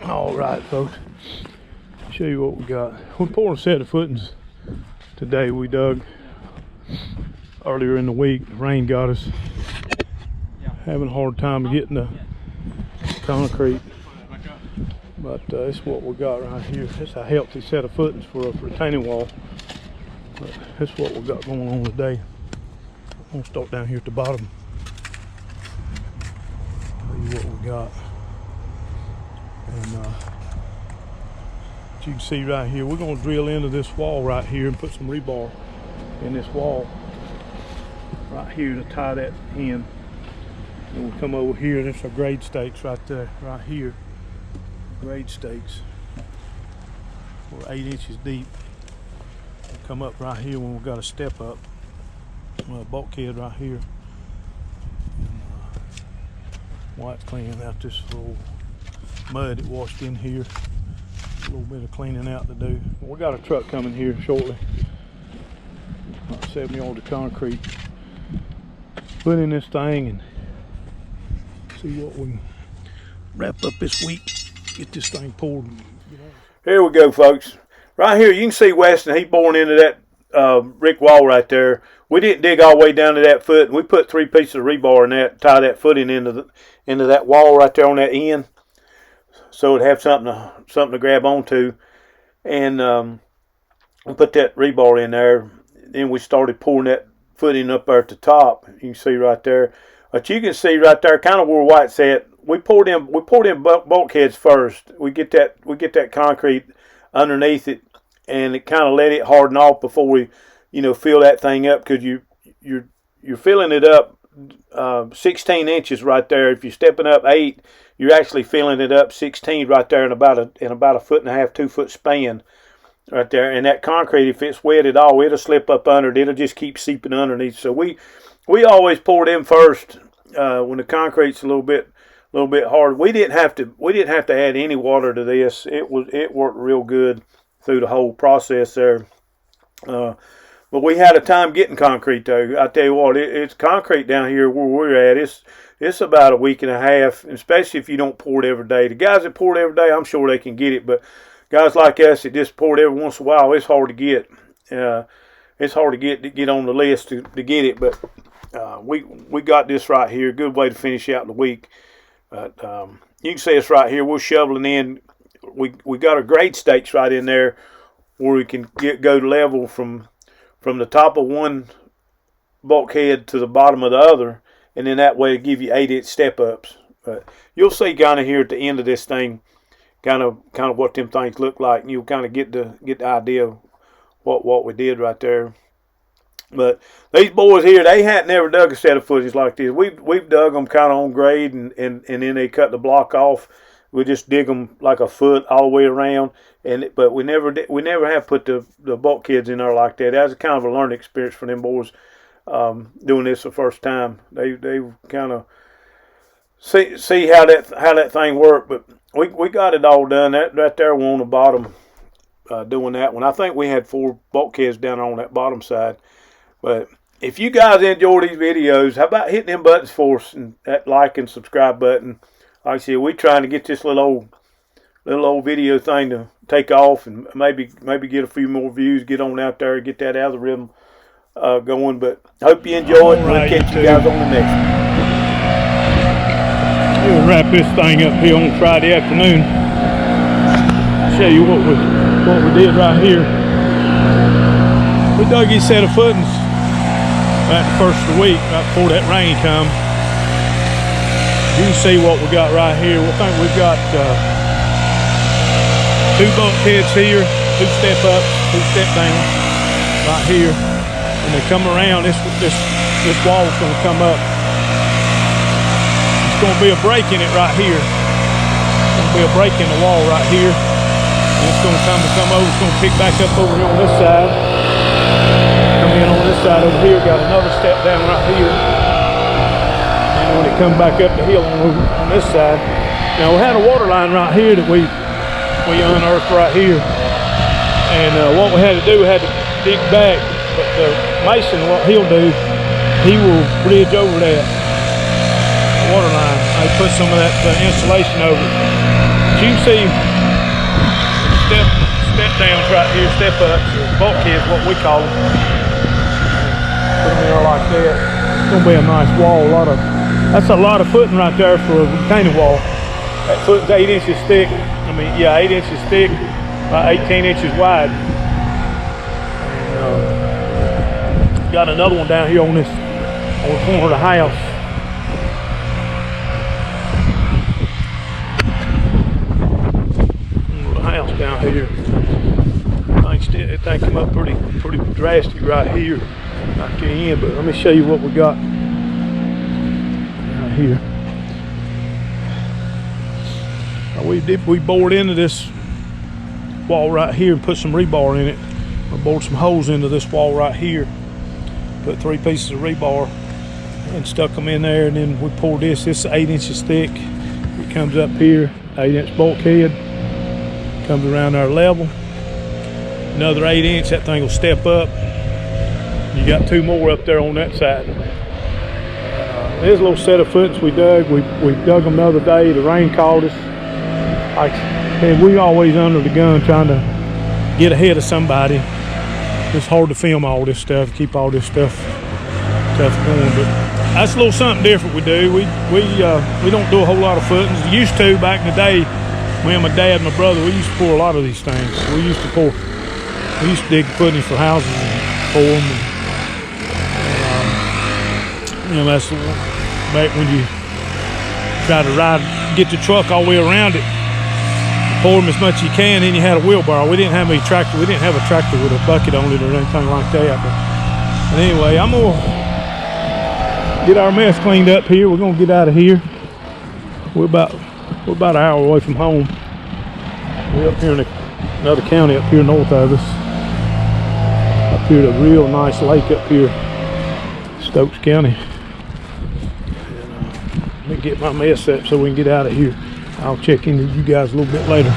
All right, folks. Show you what we got. We're pouring a set of footings today. We dug earlier in the week. The rain got us. Having a hard time getting the concrete. But it's what we got right here. It's a healthy set of footings for a retaining wall. But that's what we got going on today. I'm gonna start down here at the bottom. Show you what we got. And as you can see right here, we're going to drill into this wall right here and put some rebar in this wall right here to tie that in. And we'll come over here, and there's our grade stakes right there, right here. Grade stakes. We're 8 inches deep. We'll come up right here when we've got a step up. Bulkhead right here. And, White's cleaning out this little mud that washed in here. A little bit of cleaning out to do. We got a truck coming here shortly. About 70 yards of concrete. Put in this thing and see what we can wrap up this week. Get this thing poured. Here we go, folks. Right here, you can see Weston. He boring into that brick wall right there. We didn't dig all the way down to that foot, and we put 3 pieces of rebar in that, tie that footing into that wall right there on that end, so it'd have something to grab onto, and we put that rebar in there. Then we started pouring that footing up there at the top. You can see right there. But you can see right there, kind of where White's at. We poured in bulkheads first. We get that concrete underneath it, and it kind of let it harden off before we, fill that thing up, because you're filling it up 16 inches right there. If you're stepping up 8, you're actually filling it up 16 right there in about a 1.5 2 foot span right there. And that concrete, if it's wet at all, it'll slip up under it. It'll just keep seeping underneath. So we always pour it in first when the concrete's a little bit hard. We didn't have to add any water to this. It worked real good through the whole process there. But we had a time getting concrete though. I tell you what, it's concrete down here where we're at. It's about a week and a half, especially if you don't pour it every day. The guys that pour it every day, I'm sure they can get it, but guys like us that just pour it every once in a while, it's hard to get. It's hard to get on the list to get it, but we got this right here. Good way to finish out the week. But you can see us right here. We're shoveling in. We got our grade stakes right in there where we can go to level from the top of one bulkhead to the bottom of the other, and then that way it'll give you 8-inch step ups. But you'll see kind of here at the end of this thing, kind of what them things look like, and you'll kind of get the idea of what we did right there. But these boys here, they hadn't never dug a set of footings like this. We've dug them kind of on grade, and then they cut the block off. We just dig them like a foot all the way around, but we never have put the bulkheads in there like that. That was kind of a learning experience for them boys doing this the first time. They kind of see how that thing worked, but we got it all done. That right there, we're on the bottom doing that one. I think we had 4 bulkheads down on that bottom side. But if you guys enjoy these videos, how about hitting them buttons for us, and that like and subscribe button? Like I said, we're trying to get this little old video thing to take off, and maybe get a few more views, get on out there, get that algorithm going. But I hope you enjoy it, and we'll catch you guys on the next one. We'll wrap this thing up here on Friday afternoon. Show you what we did right here. We dug each set of footings right the first of the week, right before that rain come. You can see what we got right here. I think we've got 2 bulkheads here, 2 step ups, 2 step downs right here. When they come around, this wall's going to come up. It's going to be a break in it right here. It's going to be a break in the wall right here. And it's going to come over. It's going to pick back up over here on this side. Come in on this side over here. Got another step down right here. When it comes back up the hill on this side. Now we had a water line right here that we unearthed right here, and what we had to do, we had to dig back. But the mason, what he'll do, he will bridge over that water line. I put some of that insulation over it. But you can see step downs right here, step ups, or bulkheads, what we call them. Put them in there like that. It's gonna be a nice wall. That's a lot of footing right there for a retaining wall. That footing's 8 inches thick. I mean, yeah, 8 inches thick, about 18 inches wide. And, got another one down here on the corner of the house. Down here, things come up pretty drastic right here, back at the end. But let me show you what we got right here. We bored into this wall right here and put some rebar in it. I bored some holes into this wall right here, put 3 pieces of rebar and stuck them in there, and then we poured this. This is 8 inches thick. It comes up here, 8-inch bulkhead. Comes around our level. Another 8 inch, that thing will step up. You got 2 more up there on that side. There's a little set of footings we dug. We dug them the other day. The rain caught us. And we always under the gun trying to get ahead of somebody. It's hard to film all this stuff, keep all this stuff going. But that's a little something different we do. We don't do a whole lot of footings. Used to back in the day. Me and my dad and my brother, we used to pour a lot of these things. We used to dig footings for houses and pour them. And, that's back when you try to get the truck all the way around it, pour them as much as you can, then you had a wheelbarrow. We didn't have a tractor with a bucket on it or anything like that. But anyway, I'm gonna get our mess cleaned up here. We're gonna get out of here. We're about an hour away from home. We're up here in another county up here north of us. Up here at a real nice lake up here, Stokes County. And, let me get my mess up so we can get out of here. I'll check in with you guys a little bit later.